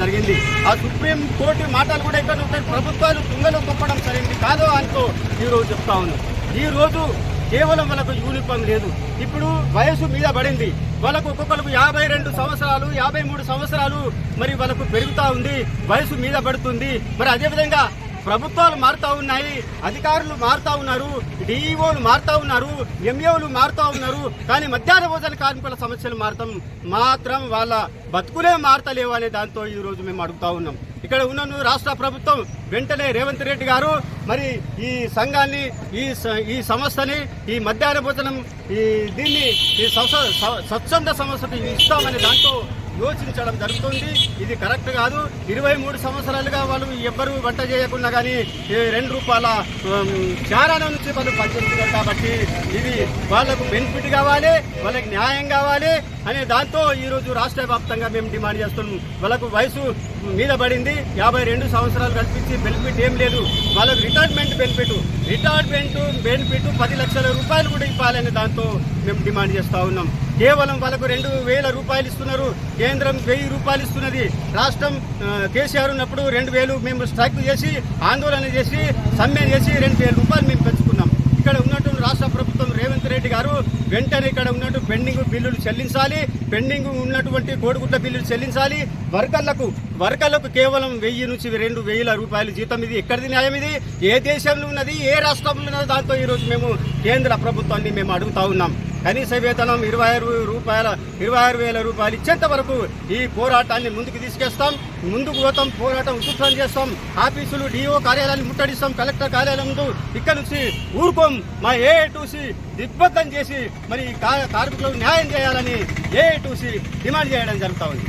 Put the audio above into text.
జరిగింది. ఆ supreme court మాటలు కూడా ఇక్కడ ఉంటాయి. ప్రభుత్వాలు తుంగలో తొక్కడం సరైంది కాదో అంటూ ఈరోజు చెప్తా ఉన్నాం. ఈరోజు కేవలం వాళ్ళకు యూనిఫామ్ లేదు. ఇప్పుడు వయసు మీద పడింది. వాళ్ళకు ఒక్కొక్కరికి 52 సంవత్సరాలు 53 సంవత్సరాలు మరి వాళ్ళకు పెరుగుతూ ఉంది, వయసు మీద పడుతుంది. మరి అదేవిధంగా ప్రభుత్వాలు మారుతూ ఉన్నాయి, అధికారులు మారుతూ ఉన్నారు, డిఈఓలు మారుతూ ఉన్నారు, ఎంఏలు మారుతూ ఉన్నారు. కానీ మధ్యాహ్న భోజన కార్మికుల సమస్యలు మాత్రం వాళ్ళ బతుకులే మారతలేవు అనే దాంతో ఈరోజు మేము అడుగుతా ఉన్నాం. ఇక్కడ ఉన్న రాష్ట్ర ప్రభుత్వం వెంటనే రేవంత్ రెడ్డి గారు మరి ఈ సంఘాన్ని ఈ సంస్థని ఈ మధ్యాహ్న భోజనం దీన్ని స్వచ్ఛంద సంస్థకు ఇస్తామనే దాంతో యోచించడం జరుగుతుంది. ఇది కరెక్ట్ కాదు. 23 సంవత్సరాలుగా వాళ్ళు ఎవ్వరూ వంట చేయకుండా కానీ ₹2 చారాన నుంచి వాళ్ళు పనిచేస్తున్నారు. కాబట్టి ఇది వాళ్ళకు బెనిఫిట్ కావాలి, వాళ్ళకి న్యాయం కావాలి అనే దాంతో ఈరోజు రాష్ట్ర వ్యాప్తంగా మేము డిమాండ్ చేస్తున్నాం. వాళ్ళకు వయసు మీద పడింది, 52 సంవత్సరాలు కల్పించి బెనిఫిట్ ఏం లేదు. వాళ్ళకు రిటైర్మెంట్ బెనిఫిట్ 10 లక్షల రూపాయలు కూడా ఇవ్వాలనే దాంతో మేము డిమాండ్ చేస్తూ ఉన్నాం. కేవలం వాళ్ళకు ₹2,000 ఇస్తున్నారు, కేంద్రం ₹1,000 ఇస్తున్నది. రాష్ట్రం కేసీఆర్ ఉన్నప్పుడు 2,000 మేము స్ట్రైక్ చేసి ఆందోళన చేసి సమ్మె చేసి ₹2,000 మేము పెంచుకున్నాం. ఇక్కడ ఉన్నటువంటి రాష్ట్ర ప్రభుత్వం రేవంత్ రెడ్డి గారు వెంటనే ఇక్కడ ఉన్నట్టు పెండింగ్ బిల్లులు చెల్లించాలి, పెండింగ్ ఉన్నటువంటి కోడిగుడ్ల బిల్లులు చెల్లించాలి. వర్కర్లకు కేవలం 1000 నుంచి ₹2,000 జీతం. ఇది ఎక్కడిది న్యాయం? ఇది ఏ దేశంలో ఉన్నది, ఏ రాష్ట్రంలో ఉన్నది? దాంతో ఈరోజు మేము కేంద్ర ప్రభుత్వాన్ని మేము అడుగుతా ఉన్నాం. కనీస వేతనం ₹26,000 ఇచ్చేంత వరకు ఈ పోరాటాన్ని ముందుకు తీసుకెస్తాం, ముందుకు పోతాం, పోరాటం ఉధృతం చేస్తాం. ఆఫీసులు డిఓ కార్యాలయాన్ని ముట్టడిస్తాం, కలెక్టర్ కార్యాలయం ముందు ఇక్కడ నుంచి ఊరుకోం. మా A2C దిగ్బంధం చేసి మరి కార్మికులకు న్యాయం చేయాలని A2C డిమాండ్ చేయడం జరుగుతూ ఉంది.